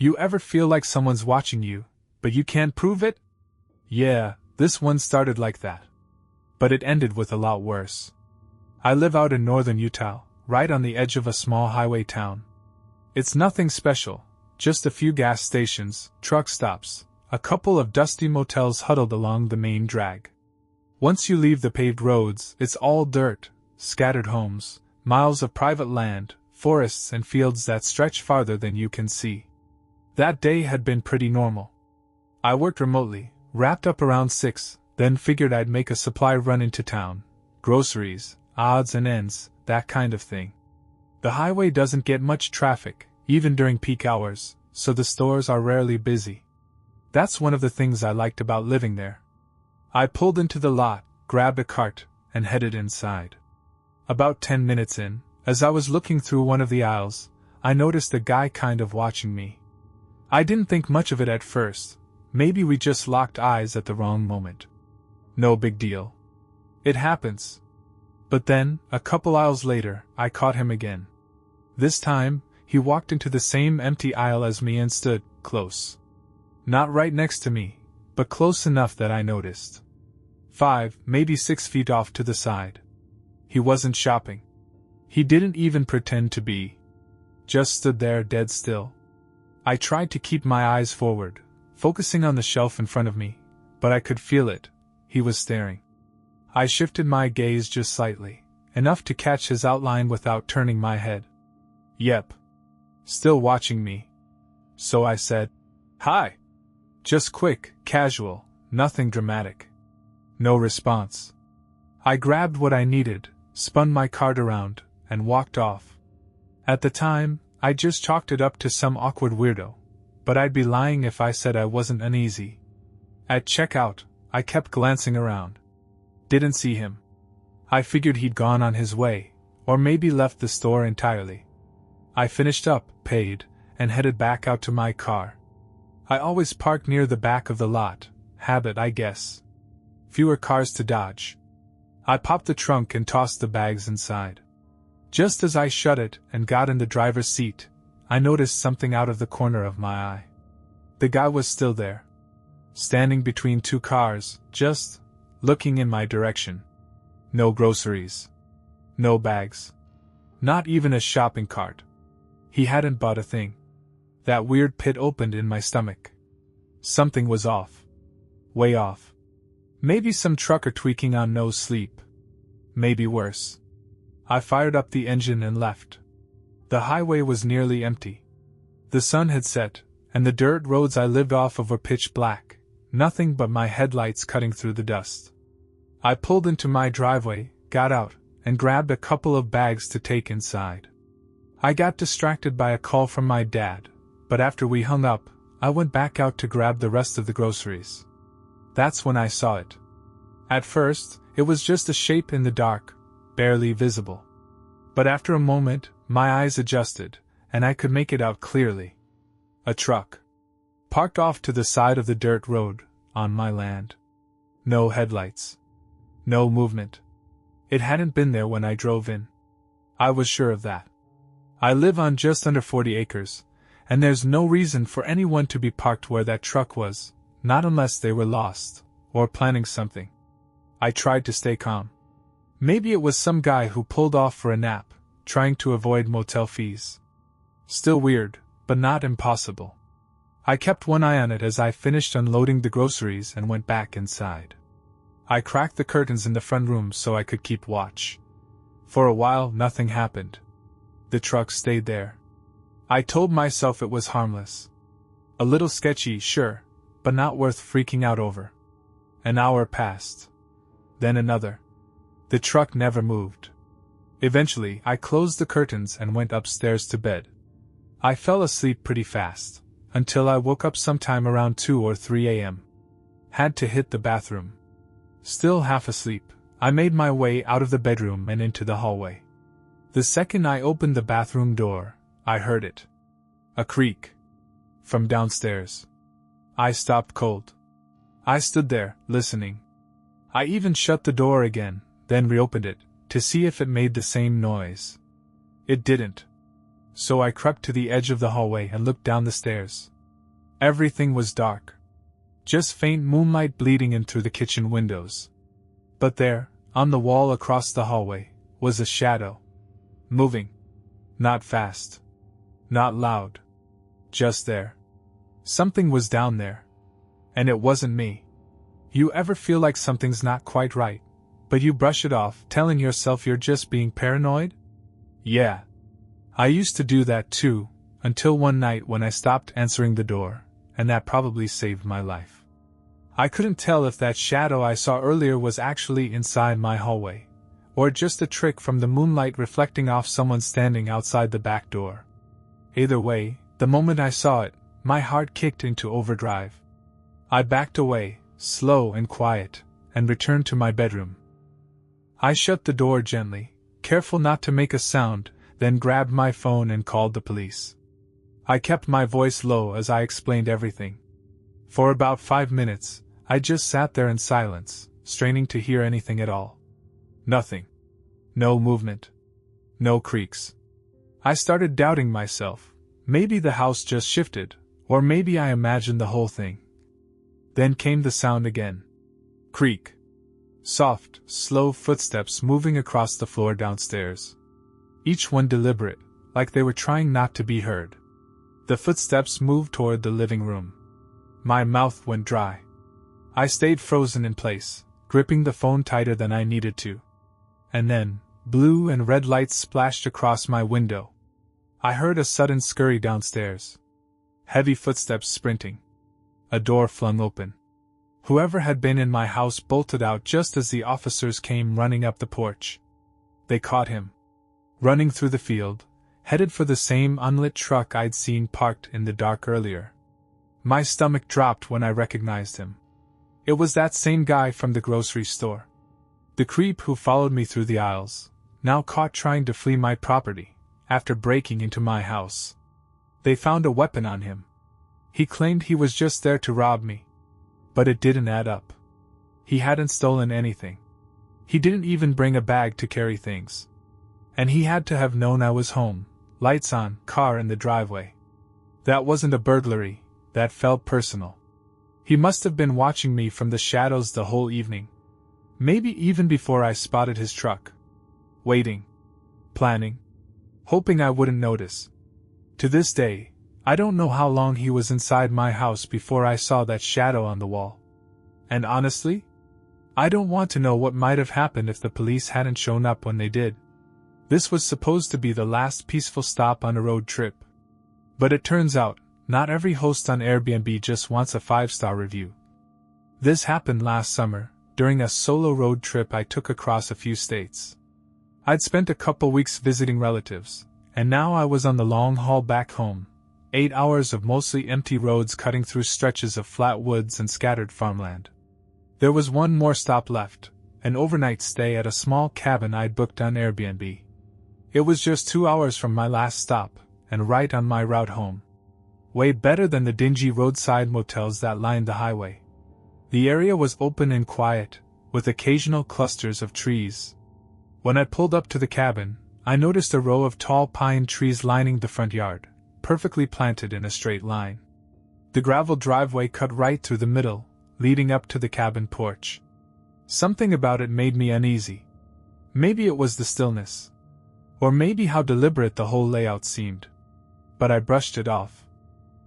You ever feel like someone's watching you, but you can't prove it? Yeah, this one started like that. But it ended with a lot worse. I live out in northern Utah, right on the edge of a small highway town. It's nothing special, just a few gas stations, truck stops, a couple of dusty motels huddled along the main drag. Once you leave the paved roads, it's all dirt, scattered homes, miles of private land, forests and fields that stretch farther than you can see. That day had been pretty normal. I worked remotely, wrapped up around 6, then figured I'd make a supply run into town. Groceries, odds and ends, that kind of thing. The highway doesn't get much traffic, even during peak hours, so the stores are rarely busy. That's one of the things I liked about living there. I pulled into the lot, grabbed a cart, and headed inside. About 10 minutes in, as I was looking through one of the aisles, I noticed a guy kind of watching me. I didn't think much of it at first. Maybe we just locked eyes at the wrong moment. No big deal. It happens. But then, a couple aisles later, I caught him again. This time, he walked into the same empty aisle as me and stood close. Not right next to me, but close enough that I noticed. 5, maybe 6 feet off to the side. He wasn't shopping. He didn't even pretend to be. Just stood there dead still. I tried to keep my eyes forward, focusing on the shelf in front of me, but I could feel it. He was staring. I shifted my gaze just slightly, enough to catch his outline without turning my head. Yep. Still watching me. So I said, "Hi." Just quick, casual, nothing dramatic. No response. I grabbed what I needed, spun my cart around, and walked off. At the time, I just chalked it up to some awkward weirdo, but I'd be lying if I said I wasn't uneasy. At checkout, I kept glancing around. Didn't see him. I figured he'd gone on his way, or maybe left the store entirely. I finished up, paid, and headed back out to my car. I always park near the back of the lot, habit I guess. Fewer cars to dodge. I popped the trunk and tossed the bags inside. Just as I shut it and got in the driver's seat, I noticed something out of the corner of my eye. The guy was still there. Standing between 2 cars, just looking in my direction. No groceries. No bags. Not even a shopping cart. He hadn't bought a thing. That weird pit opened in my stomach. Something was off. Way off. Maybe some trucker tweaking on no sleep. Maybe worse. I fired up the engine and left. The highway was nearly empty. The sun had set, and the dirt roads I lived off of were pitch black, nothing but my headlights cutting through the dust. I pulled into my driveway, got out, and grabbed a couple of bags to take inside. I got distracted by a call from my dad, but after we hung up, I went back out to grab the rest of the groceries. That's when I saw it. At first, it was just a shape in the dark, barely visible. But after a moment, my eyes adjusted, and I could make it out clearly. A truck. Parked off to the side of the dirt road, on my land. No headlights. No movement. It hadn't been there when I drove in. I was sure of that. I live on just under 40 acres, and there's no reason for anyone to be parked where that truck was, not unless they were lost, or planning something. I tried to stay calm. Maybe it was some guy who pulled off for a nap, trying to avoid motel fees. Still weird, but not impossible. I kept one eye on it as I finished unloading the groceries and went back inside. I cracked the curtains in the front room so I could keep watch. For a while, nothing happened. The truck stayed there. I told myself it was harmless. A little sketchy, sure, but not worth freaking out over. An hour passed. Then another. The truck never moved. Eventually, I closed the curtains and went upstairs to bed. I fell asleep pretty fast, until I woke up sometime around 2 or 3 a.m. Had to hit the bathroom. Still half asleep, I made my way out of the bedroom and into the hallway. The second I opened the bathroom door, I heard it. A creak. From downstairs. I stopped cold. I stood there, listening. I even shut the door again, then reopened it, to see if it made the same noise. It didn't. So I crept to the edge of the hallway and looked down the stairs. Everything was dark. Just faint moonlight bleeding in through the kitchen windows. But there, on the wall across the hallway, was a shadow. Moving. Not fast. Not loud. Just there. Something was down there. And it wasn't me. You ever feel like something's not quite right, but you brush it off, telling yourself you're just being paranoid? Yeah. I used to do that too, until one night when I stopped answering the door, and that probably saved my life. I couldn't tell if that shadow I saw earlier was actually inside my hallway, or just a trick from the moonlight reflecting off someone standing outside the back door. Either way, the moment I saw it, my heart kicked into overdrive. I backed away, slow and quiet, and returned to my bedroom. I shut the door gently, careful not to make a sound, then grabbed my phone and called the police. I kept my voice low as I explained everything. For about 5 minutes, I just sat there in silence, straining to hear anything at all. Nothing. No movement. No creaks. I started doubting myself. Maybe the house just shifted, or maybe I imagined the whole thing. Then came the sound again. Creak. Soft, slow footsteps moving across the floor downstairs. Each one deliberate, like they were trying not to be heard. The footsteps moved toward the living room. My mouth went dry. I stayed frozen in place, gripping the phone tighter than I needed to. And then, blue and red lights splashed across my window. I heard a sudden scurry downstairs. Heavy footsteps sprinting. A door flung open. Whoever had been in my house bolted out just as the officers came running up the porch. They caught him. Running through the field, headed for the same unlit truck I'd seen parked in the dark earlier. My stomach dropped when I recognized him. It was that same guy from the grocery store. The creep who followed me through the aisles, now caught trying to flee my property, after breaking into my house. They found a weapon on him. He claimed he was just there to rob me. But it didn't add up. He hadn't stolen anything. He didn't even bring a bag to carry things. And he had to have known I was home, lights on, car in the driveway. That wasn't a burglary, that felt personal. He must have been watching me from the shadows the whole evening. Maybe even before I spotted his truck. Waiting. Planning. Hoping I wouldn't notice. To this day, I don't know how long he was inside my house before I saw that shadow on the wall. And honestly, I don't want to know what might have happened if the police hadn't shown up when they did. This was supposed to be the last peaceful stop on a road trip. But it turns out, not every host on Airbnb just wants a 5-star review. This happened last summer, during a solo road trip I took across a few states. I'd spent a couple weeks visiting relatives, and now I was on the long haul back home. 8 hours of mostly empty roads cutting through stretches of flat woods and scattered farmland. There was one more stop left, an overnight stay at a small cabin I'd booked on Airbnb. It was just 2 hours from my last stop, and right on my route home. Way better than the dingy roadside motels that lined the highway. The area was open and quiet, with occasional clusters of trees. When I pulled up to the cabin, I noticed a row of tall pine trees lining the front yard, perfectly planted in a straight line. The gravel driveway cut right through the middle, leading up to the cabin porch. Something about it made me uneasy. Maybe it was the stillness. Or maybe how deliberate the whole layout seemed. But I brushed it off.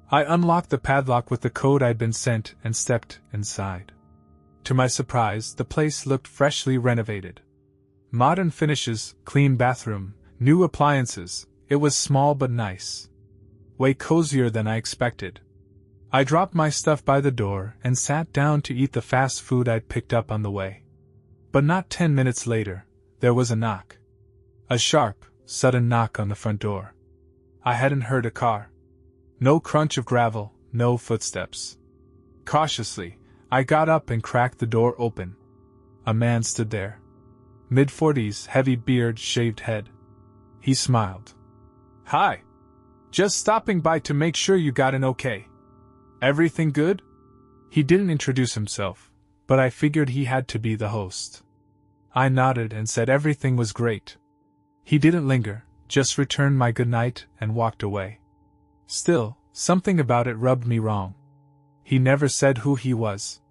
I unlocked the padlock with the code I'd been sent and stepped inside. To my surprise, the place looked freshly renovated. Modern finishes, clean bathroom, new appliances. It was small but nice. Way cozier than I expected. I dropped my stuff by the door and sat down to eat the fast food I'd picked up on the way. But not 10 minutes later, there was a knock. A sharp, sudden knock on the front door. I hadn't heard a car. No crunch of gravel, no footsteps. Cautiously, I got up and cracked the door open. A man stood there. Mid-40s, heavy beard, shaved head. He smiled. "Hi. Just stopping by to make sure you got in okay. Everything good?" He didn't introduce himself, but I figured he had to be the host. I nodded and said everything was great. He didn't linger, just returned my goodnight and walked away. Still, something about it rubbed me wrong. He never said who he was.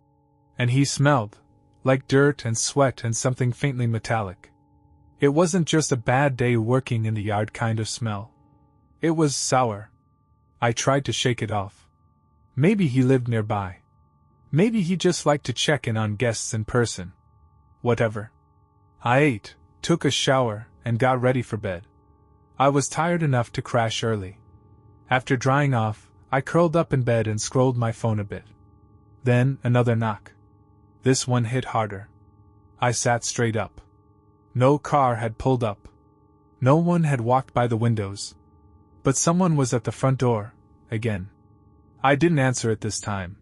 And he smelled like dirt and sweat and something faintly metallic. It wasn't just a bad day working in the yard kind of smell. It was sour. I tried to shake it off. Maybe he lived nearby. Maybe he just liked to check in on guests in person. Whatever. I ate, took a shower, and got ready for bed. I was tired enough to crash early. After drying off, I curled up in bed and scrolled my phone a bit. Then, another knock. This one hit harder. I sat straight up. No car had pulled up. No one had walked by the windows. But someone was at the front door, again. I didn't answer it this time.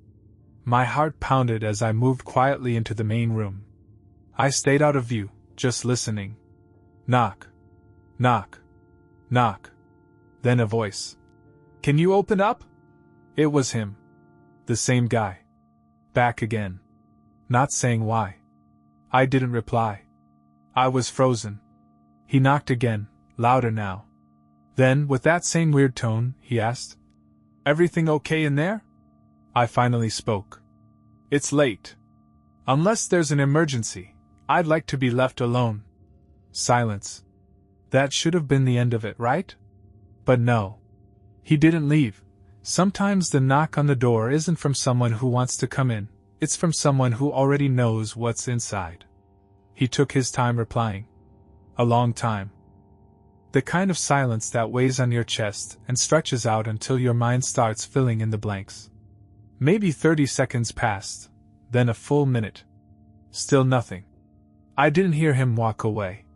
My heart pounded as I moved quietly into the main room. I stayed out of view, just listening. Knock. Knock. Knock. Then a voice. "Can you open up?" It was him. The same guy. Back again. Not saying why. I didn't reply. I was frozen. He knocked again, louder now. Then, with that same weird tone, he asked, "Everything okay in there?" I finally spoke. "It's late. Unless there's an emergency, I'd like to be left alone." Silence. That should have been the end of it, right? But no. He didn't leave. Sometimes the knock on the door isn't from someone who wants to come in, it's from someone who already knows what's inside. He took his time replying. A long time. The kind of silence that weighs on your chest and stretches out until your mind starts filling in the blanks. Maybe 30 seconds passed, then a full minute. Still nothing. I didn't hear him walk away.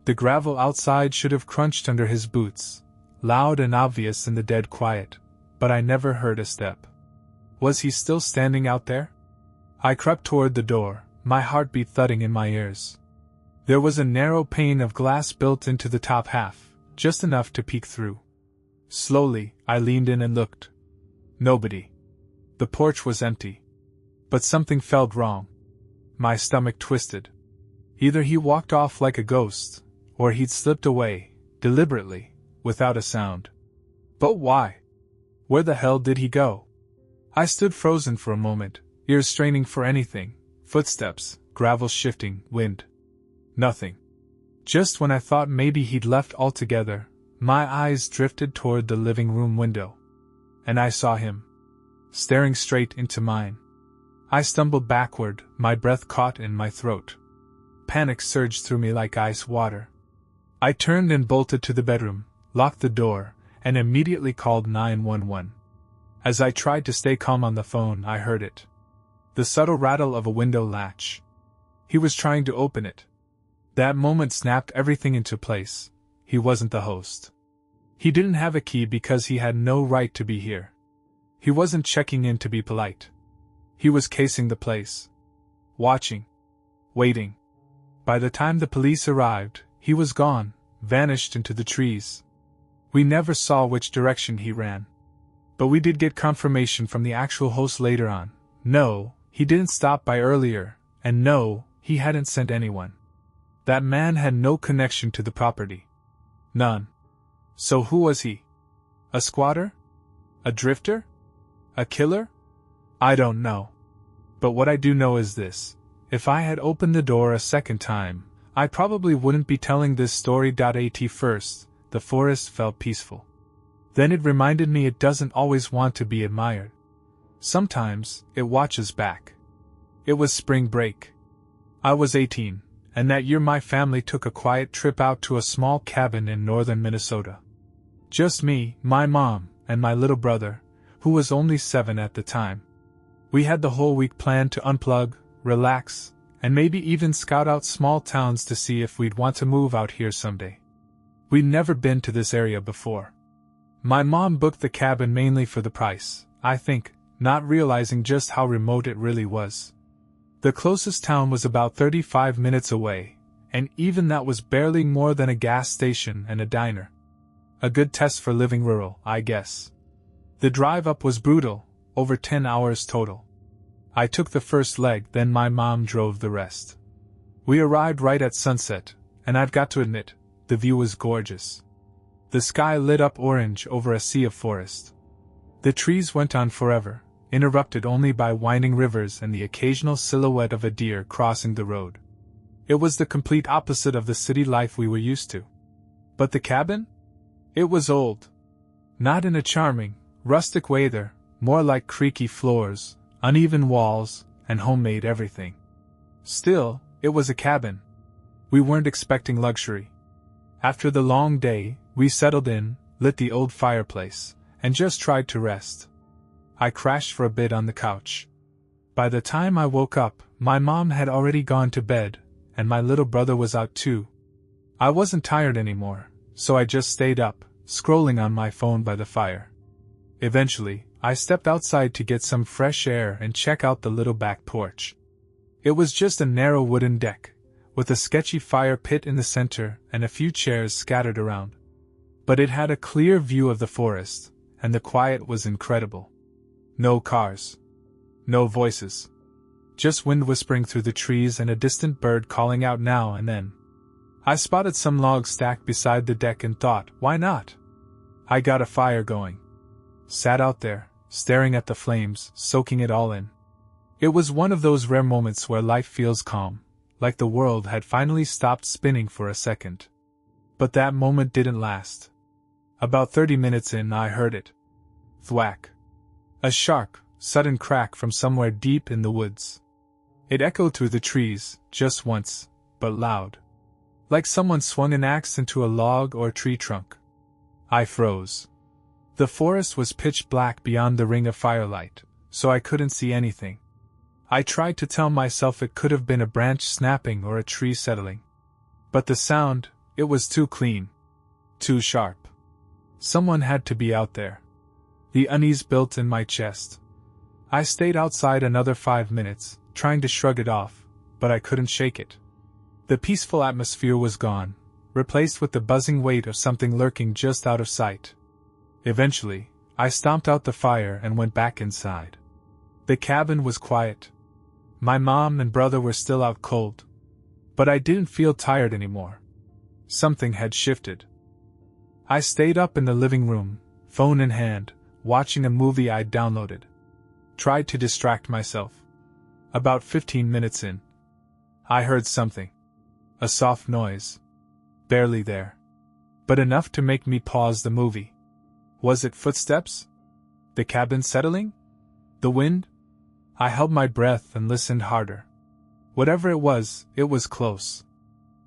The gravel outside should have crunched under his boots, loud and obvious in the dead quiet, but I never heard a step. Was he still standing out there? I crept toward the door, my heartbeat thudding in my ears. There was a narrow pane of glass built into the top half, just enough to peek through. Slowly, I leaned in and looked. Nobody. The porch was empty. But something felt wrong. My stomach twisted. Either he walked off like a ghost, or he'd slipped away, deliberately, without a sound. But why? Where the hell did he go? I stood frozen for a moment, ears straining for anything. Footsteps, gravel shifting, wind. Nothing. Just when I thought maybe he'd left altogether, my eyes drifted toward the living room window. And I saw him. Staring straight into mine. I stumbled backward, my breath caught in my throat. Panic surged through me like ice water. I turned and bolted to the bedroom, locked the door, and immediately called 911. As I tried to stay calm on the phone, I heard it. The subtle rattle of a window latch. He was trying to open it. That moment snapped everything into place. He wasn't the host. He didn't have a key because he had no right to be here. He wasn't checking in to be polite. He was casing the place. Watching. Waiting. By the time the police arrived, he was gone, vanished into the trees. We never saw which direction he ran. But we did get confirmation from the actual host later on. No, he didn't stop by earlier, and no, he hadn't sent anyone. That man had no connection to the property. None. So who was he? A squatter? A drifter? A killer? I don't know. But what I do know is this. If I had opened the door a second time, I probably wouldn't be telling this story. At first, the forest felt peaceful. Then it reminded me it doesn't always want to be admired. Sometimes, it watches back. It was spring break. I was 18, and that year my family took a quiet trip out to a small cabin in northern Minnesota. Just me, my mom, and my little brother, who was only 7 at the time. We had the whole week planned to unplug, relax, and maybe even scout out small towns to see if we'd want to move out here someday. We'd never been to this area before. My mom booked the cabin mainly for the price, I think, not realizing just how remote it really was. The closest town was about 35 minutes away, and even that was barely more than a gas station and a diner. A good test for living rural, I guess. The drive up was brutal, over 10 hours total. I took the first leg, then my mom drove the rest. We arrived right at sunset, and I've got to admit, the view was gorgeous. The sky lit up orange over a sea of forest. The trees went on forever, interrupted only by winding rivers and the occasional silhouette of a deer crossing the road. It was the complete opposite of the city life we were used to. But the cabin? It was old. Not in a charming, rustic way either, more like creaky floors, uneven walls, and homemade everything. Still, it was a cabin. We weren't expecting luxury. After the long day, we settled in, lit the old fireplace, and just tried to rest. I crashed for a bit on the couch. By the time I woke up, my mom had already gone to bed, and my little brother was out too. I wasn't tired anymore, so I just stayed up, scrolling on my phone by the fire. Eventually, I stepped outside to get some fresh air and check out the little back porch. It was just a narrow wooden deck, with a sketchy fire pit in the center and a few chairs scattered around. But it had a clear view of the forest, and the quiet was incredible. No cars. No voices. Just wind whispering through the trees and a distant bird calling out now and then. I spotted some logs stacked beside the deck and thought, why not? I got a fire going. Sat out there, staring at the flames, soaking it all in. It was one of those rare moments where life feels calm, like the world had finally stopped spinning for a second. But that moment didn't last. About 30 minutes in, I heard it. Thwack. A sharp, sudden crack from somewhere deep in the woods. It echoed through the trees, just once, but loud. Like someone swung an axe into a log or tree trunk. I froze. The forest was pitch black beyond the ring of firelight, so I couldn't see anything. I tried to tell myself it could have been a branch snapping or a tree settling. But the sound, it was too clean. Too sharp. Someone had to be out there. The unease built in my chest. I stayed outside another 5 minutes, trying to shrug it off, but I couldn't shake it. The peaceful atmosphere was gone, replaced with the buzzing weight of something lurking just out of sight. Eventually, I stomped out the fire and went back inside. The cabin was quiet. My mom and brother were still out cold. But I didn't feel tired anymore. Something had shifted. I stayed up in the living room, phone in hand, watching a movie I'd downloaded. Tried to distract myself. About 15 minutes in, I heard something. A soft noise. Barely there. But enough to make me pause the movie. Was it footsteps? The cabin settling? The wind? I held my breath and listened harder. Whatever it was close.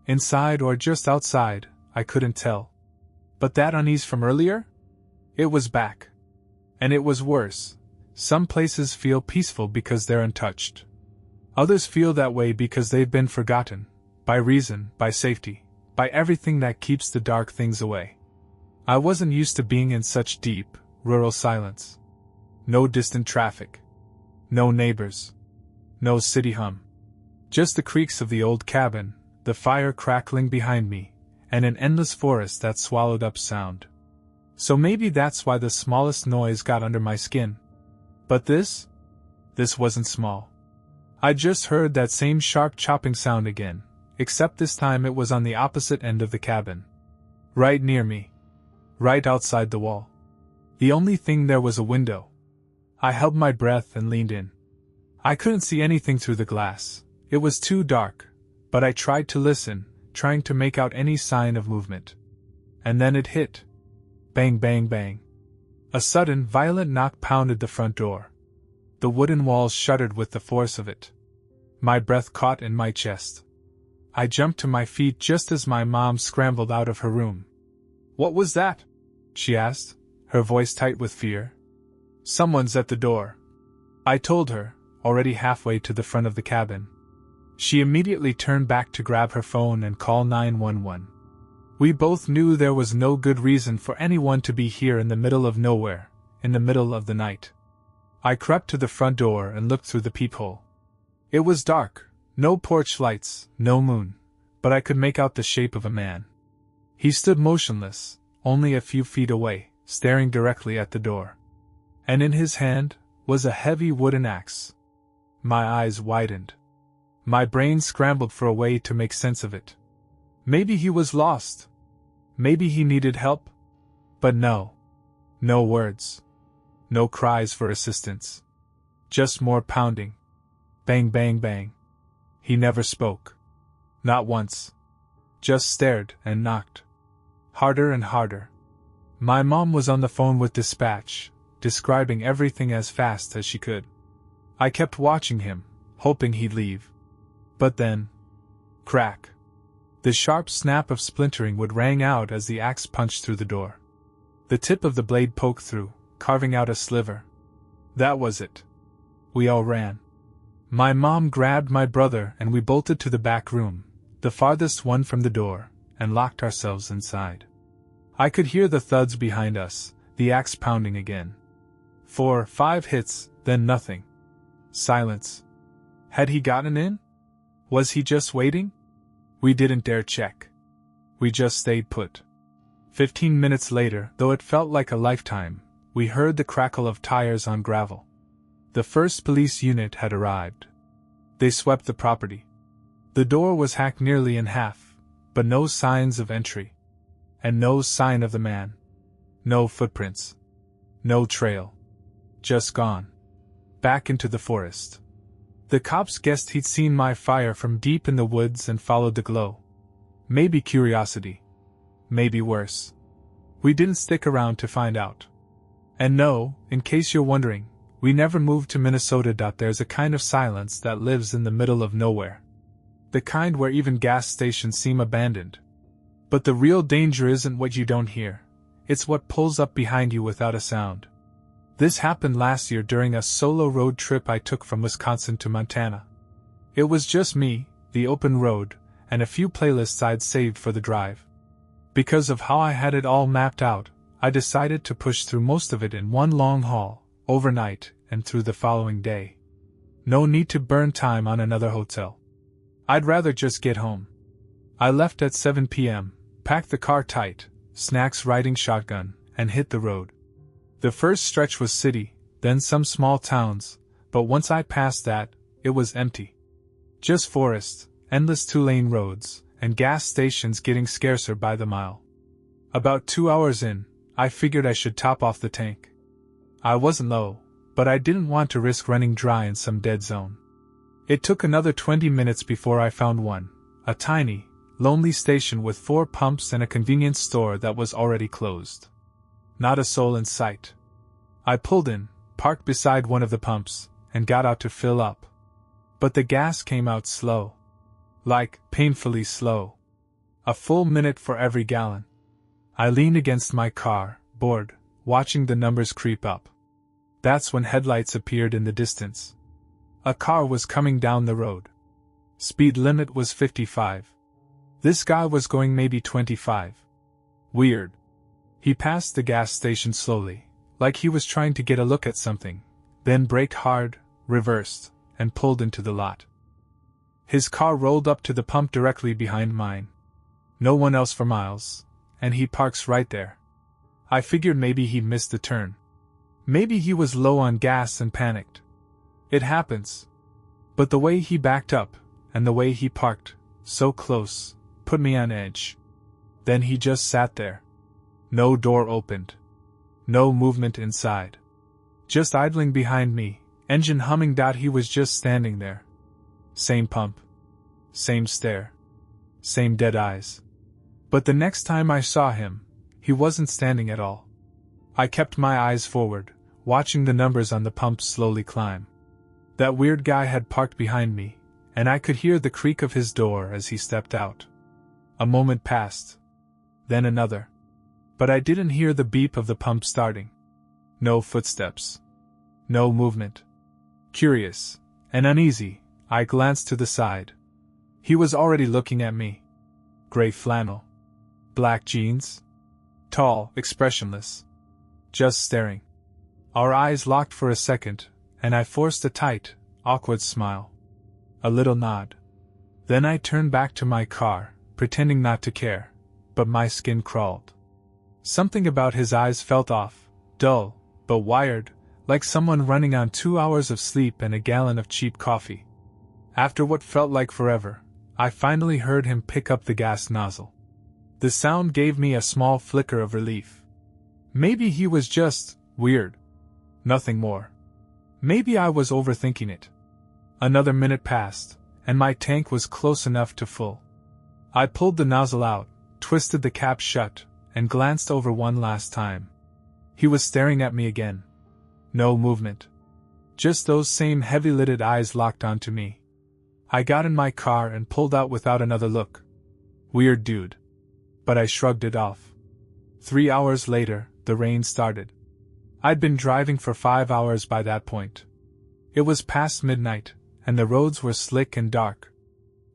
Inside or just outside, I couldn't tell. But that unease from earlier? It was back. And it was worse. Some places feel peaceful because they're untouched. Others feel that way because they've been forgotten. By reason, by safety, by everything that keeps the dark things away. I wasn't used to being in such deep, rural silence. No distant traffic. No neighbors. No city hum. Just the creaks of the old cabin, the fire crackling behind me, and an endless forest that swallowed up sound. So maybe that's why the smallest noise got under my skin. But this wasn't small. I just heard that same sharp chopping sound again, except this time it was on the opposite end of the cabin. Right near me. Right outside the wall. The only thing there was a window. I held my breath and leaned in. I couldn't see anything through the glass. It was too dark, but I tried to listen, trying to make out any sign of movement. And then it hit. Bang, bang, bang. A sudden, violent knock pounded the front door. The wooden walls shuddered with the force of it. My breath caught in my chest. I jumped to my feet just as my mom scrambled out of her room. "What was that?" she asked, her voice tight with fear. "Someone's at the door," I told her, already halfway to the front of the cabin. She immediately turned back to grab her phone and call 911. We both knew there was no good reason for anyone to be here in the middle of nowhere, in the middle of the night. I crept to the front door and looked through the peephole. It was dark, no porch lights, no moon, but I could make out the shape of a man. He stood motionless, only a few feet away, staring directly at the door. And in his hand was a heavy wooden axe. My eyes widened. My brain scrambled for a way to make sense of it. Maybe he was lost. Maybe he needed help. But no. No words. No cries for assistance. Just more pounding. Bang, bang, bang. He never spoke. Not once. Just stared and knocked. Harder and harder. My mom was on the phone with dispatch, describing everything as fast as she could. I kept watching him, hoping he'd leave. But then... crack. The sharp snap of splintering wood rang out as the axe punched through the door. The tip of the blade poked through, carving out a sliver. That was it. We all ran. My mom grabbed my brother and we bolted to the back room, the farthest one from the door, and locked ourselves inside. I could hear the thuds behind us, the axe pounding again. 4, 5 hits, then nothing. Silence. Had he gotten in? Was he just waiting? We didn't dare check. We just stayed put. 15 minutes later, though it felt like a lifetime, we heard the crackle of tires on gravel. The first police unit had arrived. They swept the property. The door was hacked nearly in half, but no signs of entry. And no sign of the man. No footprints. No trail. Just gone. Back into the forest. The cops guessed he'd seen my fire from deep in the woods and followed the glow. Maybe curiosity. Maybe worse. We didn't stick around to find out. And no, in case you're wondering, we never moved to Minnesota. There's a kind of silence that lives in the middle of nowhere. The kind where even gas stations seem abandoned. But the real danger isn't what you don't hear. It's what pulls up behind you without a sound. This happened last year during a solo road trip I took from Wisconsin to Montana. It was just me, the open road, and a few playlists I'd saved for the drive. Because of how I had it all mapped out, I decided to push through most of it in one long haul, overnight, and through the following day. No need to burn time on another hotel. I'd rather just get home. I left at 7 p.m., packed the car tight, snacks riding shotgun, and hit the road. The first stretch was city, then some small towns, but once I passed that, it was empty. Just forest, endless 2-lane roads, and gas stations getting scarcer by the mile. About 2 hours in, I figured I should top off the tank. I wasn't low, but I didn't want to risk running dry in some dead zone. It took another 20 minutes before I found one, a tiny, lonely station with 4 pumps and a convenience store that was already closed. Not a soul in sight. I pulled in, parked beside one of the pumps, and got out to fill up. But the gas came out slow. Like, painfully slow. A full minute for every gallon. I leaned against my car, bored, watching the numbers creep up. That's when headlights appeared in the distance. A car was coming down the road. Speed limit was 55. This guy was going maybe 25. Weird. He passed the gas station slowly, like he was trying to get a look at something, then braked hard, reversed, and pulled into the lot. His car rolled up to the pump directly behind mine. No one else for miles, and he parks right there. I figured maybe he missed the turn. Maybe he was low on gas and panicked. It happens. But the way he backed up, and the way he parked, so close, put me on edge. Then he just sat there. No door opened. No movement inside. Just idling behind me, engine humming. He was just standing there. Same pump. Same stare. Same dead eyes. But the next time I saw him, he wasn't standing at all. I kept my eyes forward, watching the numbers on the pump slowly climb. That weird guy had parked behind me, and I could hear the creak of his door as he stepped out. A moment passed. Then another. But I didn't hear the beep of the pump starting. No footsteps. No movement. Curious and uneasy, I glanced to the side. He was already looking at me. Gray flannel. Black jeans. Tall, expressionless. Just staring. Our eyes locked for a second, and I forced a tight, awkward smile. A little nod. Then I turned back to my car, pretending not to care, but my skin crawled. Something about his eyes felt off, dull, but wired, like someone running on 2 hours of sleep and a gallon of cheap coffee. After what felt like forever, I finally heard him pick up the gas nozzle. The sound gave me a small flicker of relief. Maybe he was just weird. Nothing more. Maybe I was overthinking it. Another minute passed, and my tank was close enough to full. I pulled the nozzle out, twisted the cap shut, and glanced over one last time. He was staring at me again. No movement. Just those same heavy-lidded eyes locked onto me. I got in my car and pulled out without another look. Weird dude. But I shrugged it off. 3 hours later, the rain started. I'd been driving for 5 hours by that point. It was past midnight, and the roads were slick and dark.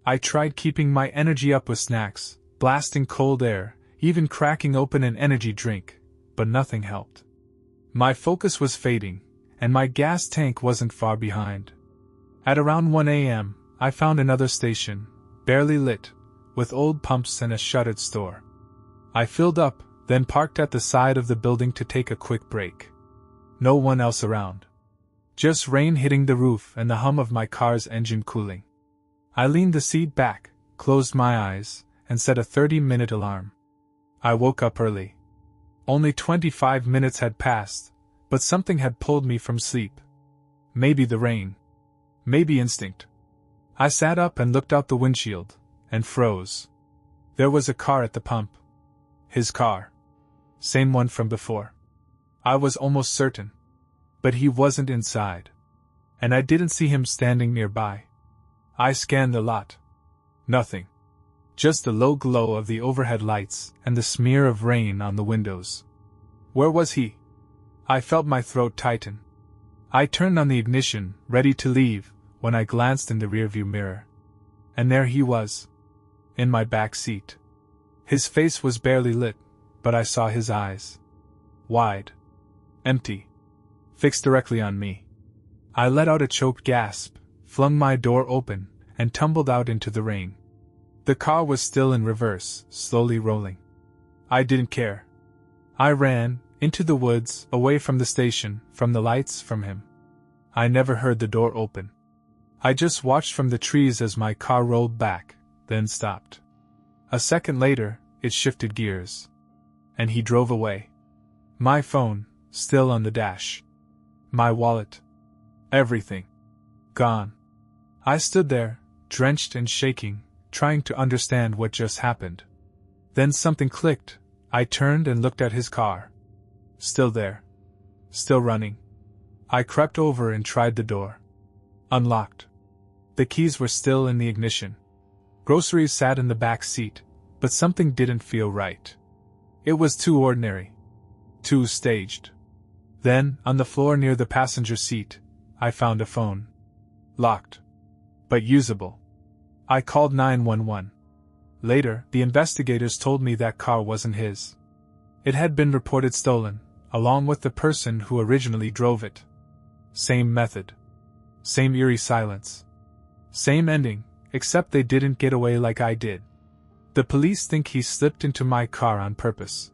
I tried keeping my energy up with snacks, blasting cold air, even cracking open an energy drink, but nothing helped. My focus was fading, and my gas tank wasn't far behind. At around 1 a.m., I found another station, barely lit, with old pumps and a shuttered store. I filled up, then parked at the side of the building to take a quick break. No one else around. Just rain hitting the roof and the hum of my car's engine cooling. I leaned the seat back, closed my eyes, and set a 30-minute alarm. I woke up early. Only 25 minutes had passed, but something had pulled me from sleep. Maybe the rain. Maybe instinct. I sat up and looked out the windshield, and froze. There was a car at the pump. His car. Same one from before. I was almost certain. But he wasn't inside. And I didn't see him standing nearby. I scanned the lot. Nothing. Just the low glow of the overhead lights and the smear of rain on the windows. Where was he? I felt my throat tighten. I turned on the ignition, ready to leave, when I glanced in the rearview mirror. And there he was. In my back seat. His face was barely lit, but I saw his eyes. Wide. Empty. Fixed directly on me. I let out a choked gasp, flung my door open, and tumbled out into the rain. The car was still in reverse, slowly rolling. I didn't care. I ran, into the woods, away from the station, from the lights, from him. I never heard the door open. I just watched from the trees as my car rolled back, then stopped. A second later, it shifted gears. And he drove away. My phone, still on the dash. My wallet. Everything. Gone. I stood there, drenched and shaking, trying to understand what just happened. Then something clicked. I turned and looked at his car. Still there. Still running. I crept over and tried the door. Unlocked. The keys were still in the ignition. Groceries sat in the back seat, but something didn't feel right. It was too ordinary. Too staged. Then, on the floor near the passenger seat, I found a phone. Locked. But usable. I called 911. Later, the investigators told me that car wasn't his. It had been reported stolen, along with the person who originally drove it. Same method. Same eerie silence. Same ending, except they didn't get away like I did. The police think he slipped into my car on purpose.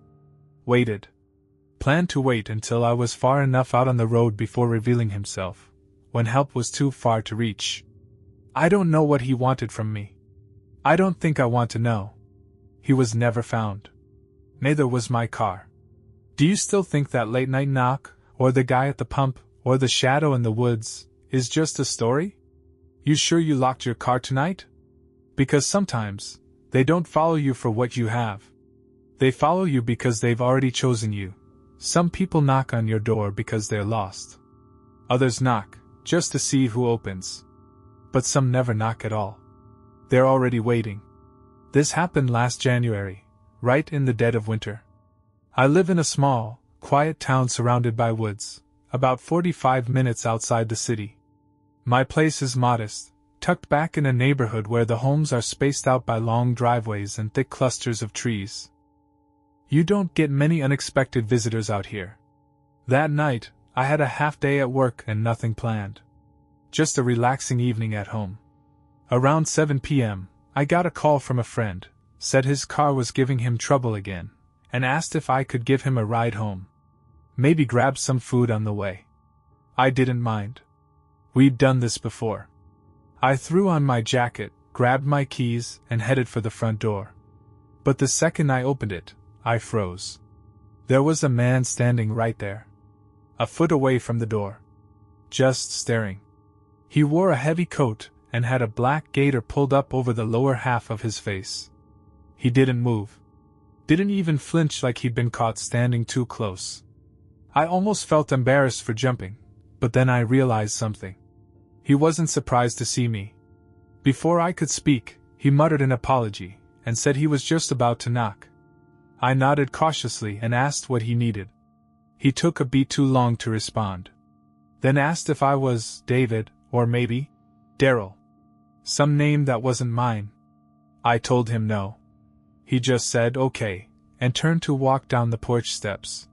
Waited. Planned to wait until I was far enough out on the road before revealing himself, when help was too far to reach. I don't know what he wanted from me. I don't think I want to know. He was never found. Neither was my car. Do you still think that late-night knock, or the guy at the pump, or the shadow in the woods, is just a story? You sure you locked your car tonight? Because sometimes, they don't follow you for what you have. They follow you because they've already chosen you. Some people knock on your door because they're lost. Others knock, just to see who opens. But some never knock at all. They're already waiting. This happened last January, right in the dead of winter. I live in a small, quiet town surrounded by woods, about 45 minutes outside the city. My place is modest, tucked back in a neighborhood where the homes are spaced out by long driveways and thick clusters of trees. You don't get many unexpected visitors out here. That night, I had a half day at work and nothing planned. Just a relaxing evening at home. Around 7 p.m., I got a call from a friend, said his car was giving him trouble again, and asked if I could give him a ride home. Maybe grab some food on the way. I didn't mind. We'd done this before. I threw on my jacket, grabbed my keys, and headed for the front door. But the second I opened it, I froze. There was a man standing right there, a foot away from the door, just staring. He wore a heavy coat and had a black gaiter pulled up over the lower half of his face. He didn't move. Didn't even flinch like he'd been caught standing too close. I almost felt embarrassed for jumping, but then I realized something. He wasn't surprised to see me. Before I could speak, he muttered an apology and said he was just about to knock. I nodded cautiously and asked what he needed. He took a beat too long to respond. Then asked if I was David, or maybe Daryl. Some name that wasn't mine. I told him no. He just said okay, and turned to walk down the porch steps.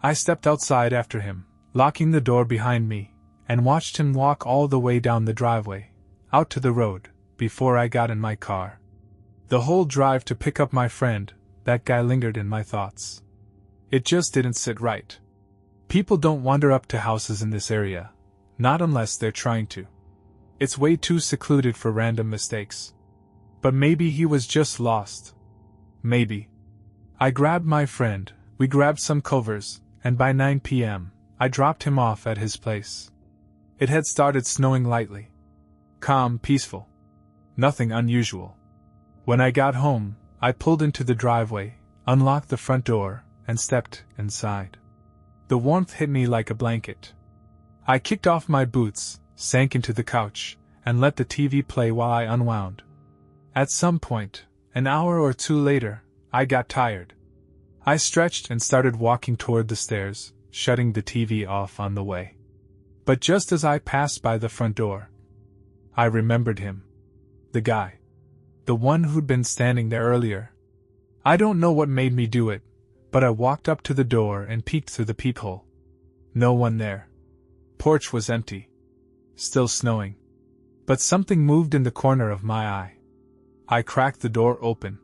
I stepped outside after him, locking the door behind me, and watched him walk all the way down the driveway, out to the road, before I got in my car. The whole drive to pick up my friend, that guy lingered in my thoughts. It just didn't sit right. People don't wander up to houses in this area, not unless they're trying to. It's way too secluded for random mistakes. But maybe he was just lost. Maybe. I grabbed my friend, we grabbed some covers, and by 9 p.m., I dropped him off at his place. It had started snowing lightly. Calm, peaceful. Nothing unusual. When I got home, I pulled into the driveway, unlocked the front door, and stepped inside. The warmth hit me like a blanket. I kicked off my boots, sank into the couch, and let the TV play while I unwound. At some point, an hour or two later, I got tired. I stretched and started walking toward the stairs, shutting the TV off on the way. But just as I passed by the front door, I remembered him. The guy. The one who'd been standing there earlier. I don't know what made me do it, but I walked up to the door and peeked through the peephole. No one there. Porch was empty. Still snowing. But something moved in the corner of my eye. I cracked the door open.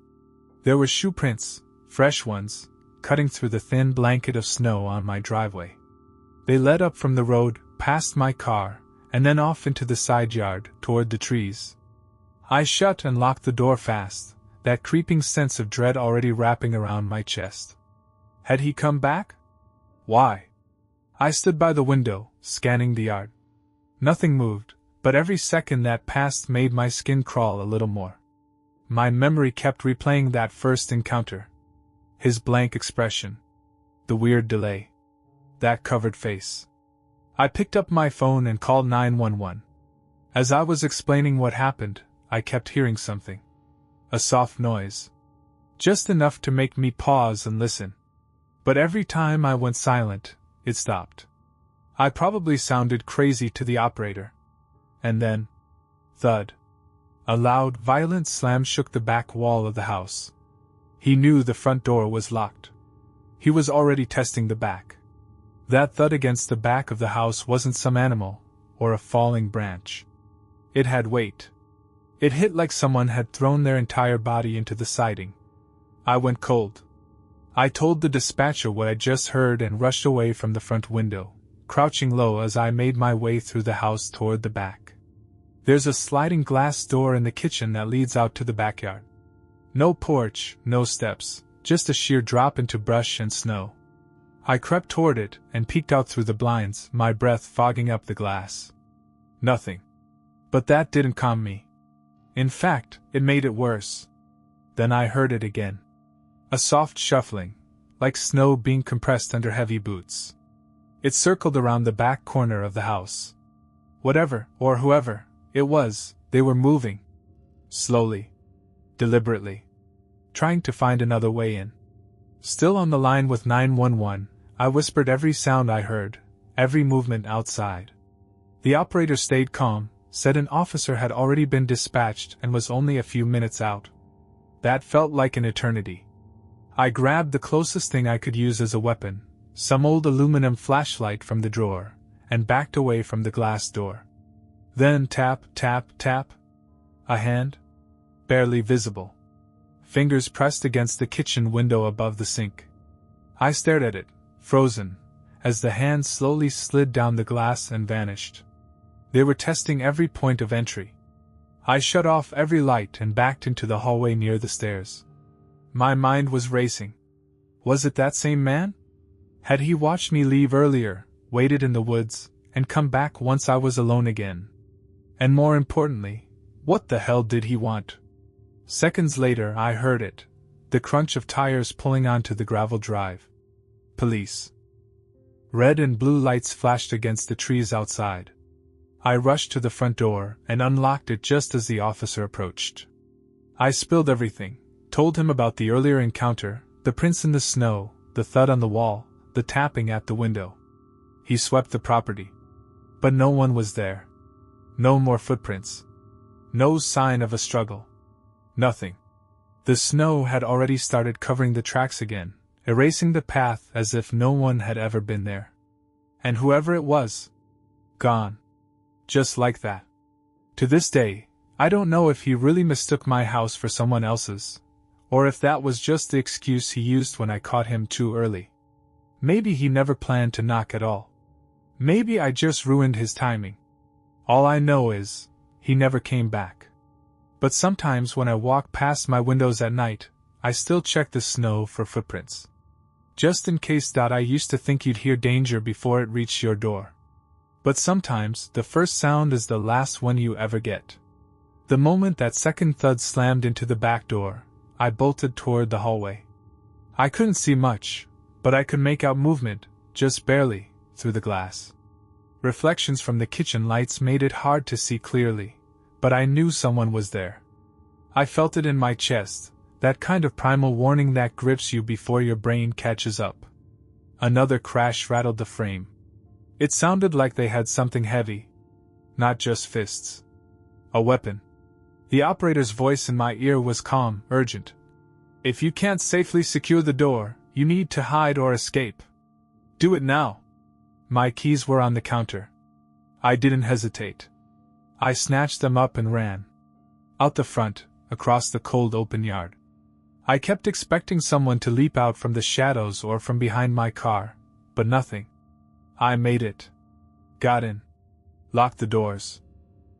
There were shoe prints, fresh ones, cutting through the thin blanket of snow on my driveway. They led up from the road, past my car, and then off into the side yard, toward the trees. I shut and locked the door fast, that creeping sense of dread already wrapping around my chest. Had he come back? Why? I stood by the window, scanning the yard. Nothing moved, but every second that passed made my skin crawl a little more. My memory kept replaying that first encounter. His blank expression. The weird delay. That covered face. I picked up my phone and called 911. As I was explaining what happened, I kept hearing something. A soft noise. Just enough to make me pause and listen. But every time I went silent, it stopped. I probably sounded crazy to the operator. And then, thud. A loud, violent slam shook the back wall of the house. He knew the front door was locked. He was already testing the back. That thud against the back of the house wasn't some animal, or a falling branch. It had weight. It hit like someone had thrown their entire body into the siding. I went cold. I told the dispatcher what I just heard and rushed away from the front window, crouching low as I made my way through the house toward the back. There's a sliding glass door in the kitchen that leads out to the backyard. No porch, no steps, just a sheer drop into brush and snow. I crept toward it and peeked out through the blinds, my breath fogging up the glass. Nothing. But that didn't calm me. In fact, it made it worse. Then I heard it again. A soft shuffling, like snow being compressed under heavy boots. It circled around the back corner of the house. Whatever, or whoever, it was, they were moving. Slowly. Deliberately. Trying to find another way in. Still on the line with 911, I whispered every sound I heard, every movement outside. The operator stayed calm, said an officer had already been dispatched and was only a few minutes out. That felt like an eternity. I grabbed the closest thing I could use as a weapon, some old aluminum flashlight from the drawer, and backed away from the glass door. Then tap, tap, tap. A hand? Barely visible. Fingers pressed against the kitchen window above the sink. I stared at it, frozen, as the hand slowly slid down the glass and vanished. They were testing every point of entry. I shut off every light and backed into the hallway near the stairs. My mind was racing. Was it that same man? Had he watched me leave earlier, waited in the woods, and come back once I was alone again? And more importantly, what the hell did he want? Seconds later I heard it, the crunch of tires pulling onto the gravel drive. Police. Red and blue lights flashed against the trees outside. I rushed to the front door and unlocked it just as the officer approached. I spilled everything, told him about the earlier encounter, the prints in the snow, the thud on the wall, the tapping at the window. He swept the property. But no one was there. No more footprints. No sign of a struggle. Nothing. The snow had already started covering the tracks again, erasing the path as if no one had ever been there. And whoever it was, gone. Just like that. To this day, I don't know if he really mistook my house for someone else's, or if that was just the excuse he used when I caught him too early. Maybe he never planned to knock at all. Maybe I just ruined his timing. All I know is, he never came back. But sometimes when I walk past my windows at night, I still check the snow for footprints. Just in case. I used to think you'd hear danger before it reached your door. But sometimes the first sound is the last one you ever get. The moment that second thud slammed into the back door, I bolted toward the hallway. I couldn't see much, but I could make out movement, just barely, through the glass. Reflections from the kitchen lights made it hard to see clearly, but I knew someone was there. I felt it in my chest, that kind of primal warning that grips you before your brain catches up. Another crash rattled the frame. It sounded like they had something heavy. Not just fists. A weapon. The operator's voice in my ear was calm, urgent. If you can't safely secure the door, you need to hide or escape. Do it now. My keys were on the counter. I didn't hesitate. I snatched them up and ran. Out the front, across the cold open yard. I kept expecting someone to leap out from the shadows or from behind my car, but nothing. I made it. Got in. Locked the doors.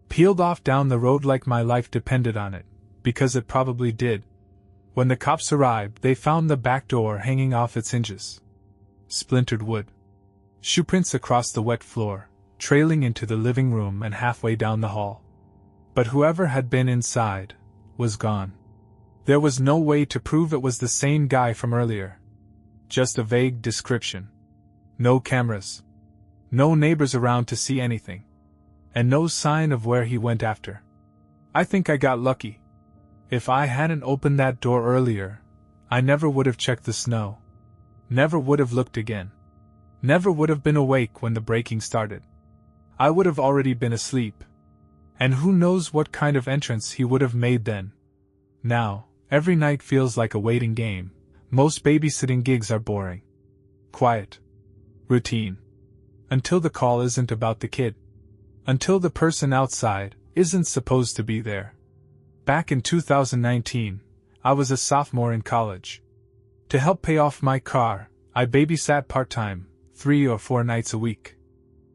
Peeled off down the road like my life depended on it, because it probably did. When the cops arrived, they found the back door hanging off its hinges. Splintered wood. Shoe prints across the wet floor, trailing into the living room and halfway down the hall. But whoever had been inside was gone. There was no way to prove it was the same guy from earlier. Just a vague description. No cameras. No neighbors around to see anything. And no sign of where he went after. I think I got lucky. If I hadn't opened that door earlier, I never would have checked the snow. Never would have looked again. Never would have been awake when the breaking started. I would have already been asleep. And who knows what kind of entrance he would have made then. Now, every night feels like a waiting game. Most babysitting gigs are boring. Quiet. Routine. Until the call isn't about the kid. Until the person outside isn't supposed to be there. Back in 2019, I was a sophomore in college. To help pay off my car, I babysat part-time, 3 or 4 nights a week.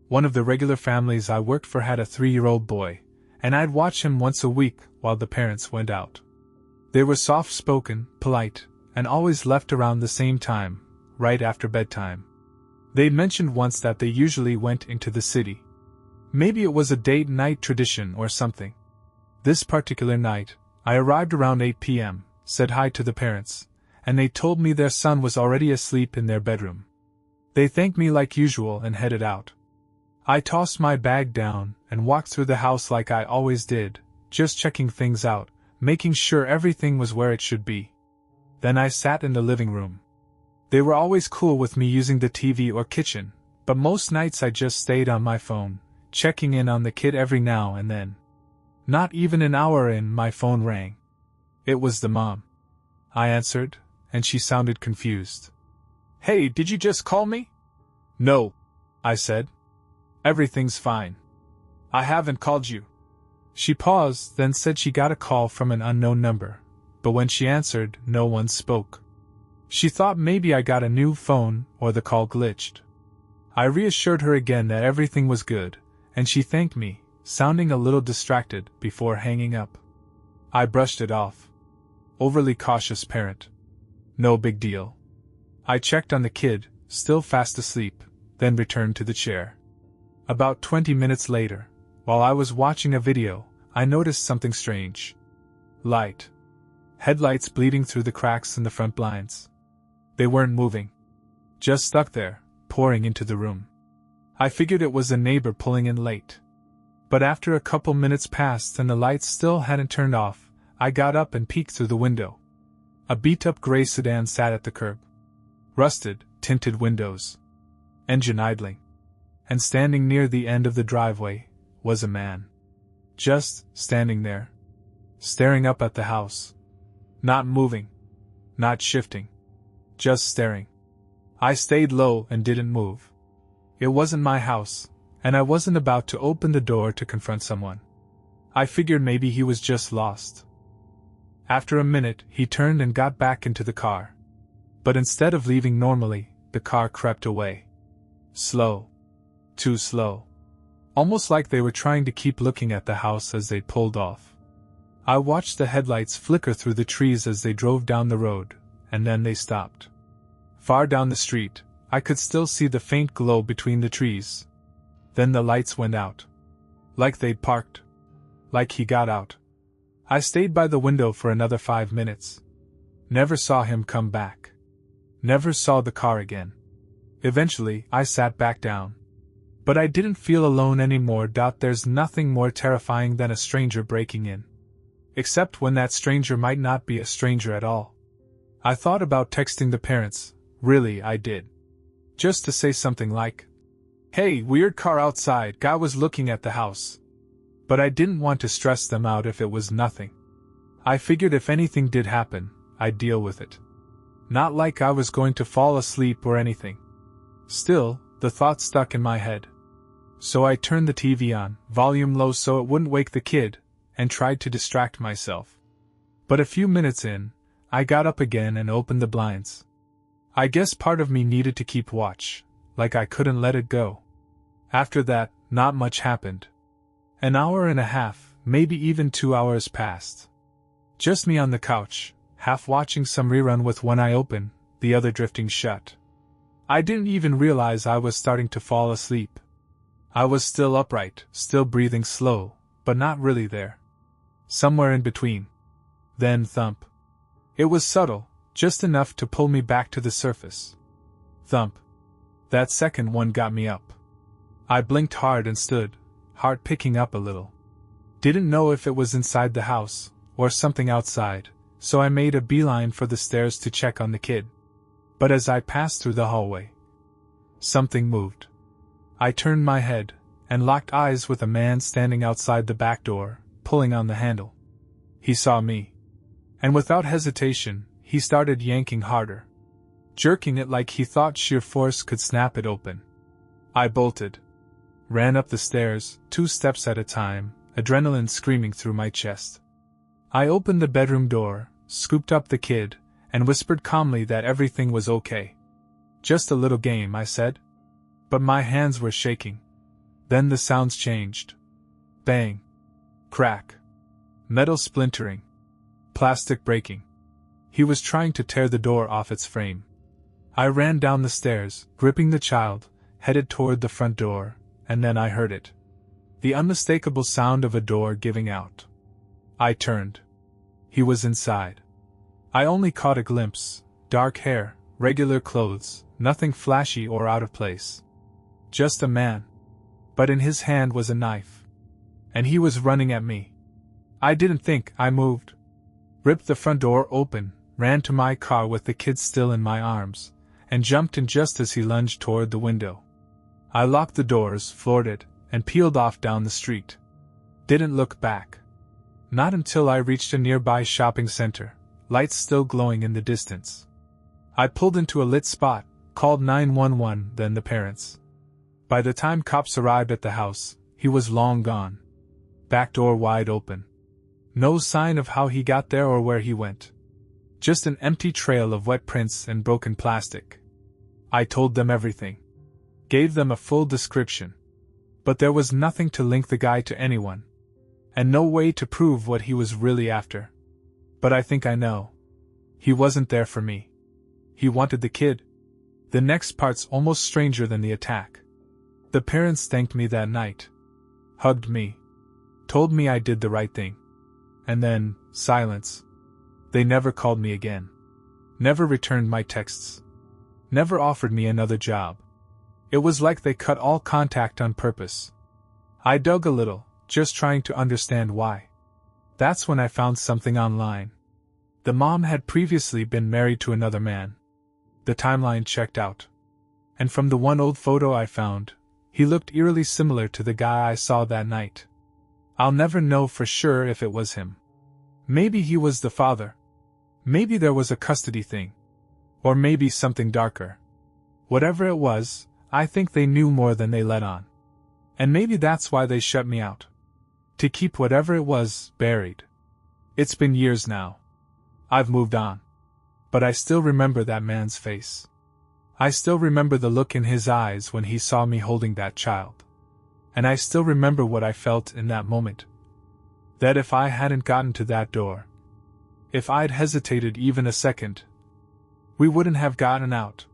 One of the regular families I worked for had a 3-year-old boy, and I'd watch him once a week while the parents went out. They were soft-spoken, polite, and always left around the same time, right after bedtime. They'd mentioned once that they usually went into the city. Maybe it was a date-night tradition or something. This particular night, I arrived around 8 p.m., said hi to the parents, and they told me their son was already asleep in their bedroom. They thanked me like usual and headed out. I tossed my bag down and walked through the house like I always did, just checking things out, making sure everything was where it should be. Then I sat in the living room. They were always cool with me using the TV or kitchen, but most nights I just stayed on my phone, checking in on the kid every now and then. Not even an hour in, my phone rang. It was the mom. I answered, and she sounded confused. "Hey, did you just call me?" "No," I said. "Everything's fine. I haven't called you." She paused, then said she got a call from an unknown number, but when she answered, no one spoke. She thought maybe I got a new phone or the call glitched. I reassured her again that everything was good, and she thanked me, sounding a little distracted, before hanging up. I brushed it off. Overly cautious parent. No big deal. I checked on the kid, still fast asleep, then returned to the chair. About 20 minutes later, while I was watching a video, I noticed something strange. Light. Headlights bleeding through the cracks in the front blinds. They weren't moving. Just stuck there, pouring into the room. I figured it was a neighbor pulling in late. But after a couple minutes passed and the lights still hadn't turned off, I got up and peeked through the window. A beat-up gray sedan sat at the curb. Rusted, tinted windows. Engine idling. And standing near the end of the driveway was a man. Just standing there. Staring up at the house. Not moving. Not shifting. Just staring. I stayed low and didn't move. It wasn't my house, and I wasn't about to open the door to confront someone. I figured maybe he was just lost. After a minute, he turned and got back into the car. But instead of leaving normally, the car crept away. Slow. Too slow. Almost like they were trying to keep looking at the house as they pulled off. I watched the headlights flicker through the trees as they drove down the road, and then they stopped. Far down the street, I could still see the faint glow between the trees. Then the lights went out. Like they'd parked. Like he got out. I stayed by the window for another 5 minutes. Never saw him come back. Never saw the car again. Eventually, I sat back down. But I didn't feel alone anymore. There's nothing more terrifying than a stranger breaking in. Except when that stranger might not be a stranger at all. I thought about texting the parents, really I did. Just to say something like, "Hey, weird car outside, guy was looking at the house." But I didn't want to stress them out if it was nothing. I figured if anything did happen, I'd deal with it. Not like I was going to fall asleep or anything. Still, the thought stuck in my head. So I turned the TV on, volume low so it wouldn't wake the kid, and tried to distract myself. But a few minutes in, I got up again and opened the blinds. I guess part of me needed to keep watch, like I couldn't let it go. After that, not much happened. An hour and a half, maybe even 2 hours passed. Just me on the couch, half watching some rerun with one eye open, the other drifting shut. I didn't even realize I was starting to fall asleep. I was still upright, still breathing slow, but not really there. Somewhere in between. Then thump. It was subtle, just enough to pull me back to the surface. Thump. That second one got me up. I blinked hard and stood, heart picking up a little. Didn't know if it was inside the house, or something outside, so I made a beeline for the stairs to check on the kid. But as I passed through the hallway, something moved. I turned my head, and locked eyes with a man standing outside the back door, pulling on the handle. He saw me. And without hesitation, he started yanking harder. Jerking it like he thought sheer force could snap it open. I bolted. Ran up the stairs, 2 steps at a time, adrenaline screaming through my chest. I opened the bedroom door, scooped up the kid, and whispered calmly that everything was okay. "Just a little game," I said. But my hands were shaking. Then the sounds changed. Bang. Crack. Metal splintering. Plastic breaking. He was trying to tear the door off its frame. I ran down the stairs, gripping the child, headed toward the front door, and then I heard it. The unmistakable sound of a door giving out. I turned. He was inside. I only caught a glimpse, dark hair, regular clothes, nothing flashy or out of place. Just a man. But in his hand was a knife. And he was running at me. I didn't think, I moved. Ripped the front door open, ran to my car with the kid still in my arms, and jumped in just as he lunged toward the window. I locked the doors, floored it, and peeled off down the street. Didn't look back. Not until I reached a nearby shopping center, lights still glowing in the distance. I pulled into a lit spot, called 911, then the parents. By the time cops arrived at the house, he was long gone. Back door wide open. No sign of how he got there or where he went. Just an empty trail of wet prints and broken plastic. I told them everything. Gave them a full description. But there was nothing to link the guy to anyone. And no way to prove what he was really after. But I think I know. He wasn't there for me. He wanted the kid. The next part's almost stranger than the attack. The parents thanked me that night, hugged me, told me I did the right thing. And then, silence. They never called me again. Never returned my texts. Never offered me another job. It was like they cut all contact on purpose. I dug a little, just trying to understand why. That's when I found something online. The mom had previously been married to another man. The timeline checked out. And from the one old photo I found, he looked eerily similar to the guy I saw that night. I'll never know for sure if it was him. Maybe he was the father. Maybe there was a custody thing. Or maybe something darker. Whatever it was, I think they knew more than they let on. And maybe that's why they shut me out. To keep whatever it was buried. It's been years now. I've moved on. But I still remember that man's face. I still remember the look in his eyes when he saw me holding that child. And I still remember what I felt in that moment. That if I hadn't gotten to that door, if I'd hesitated even a second, we wouldn't have gotten out.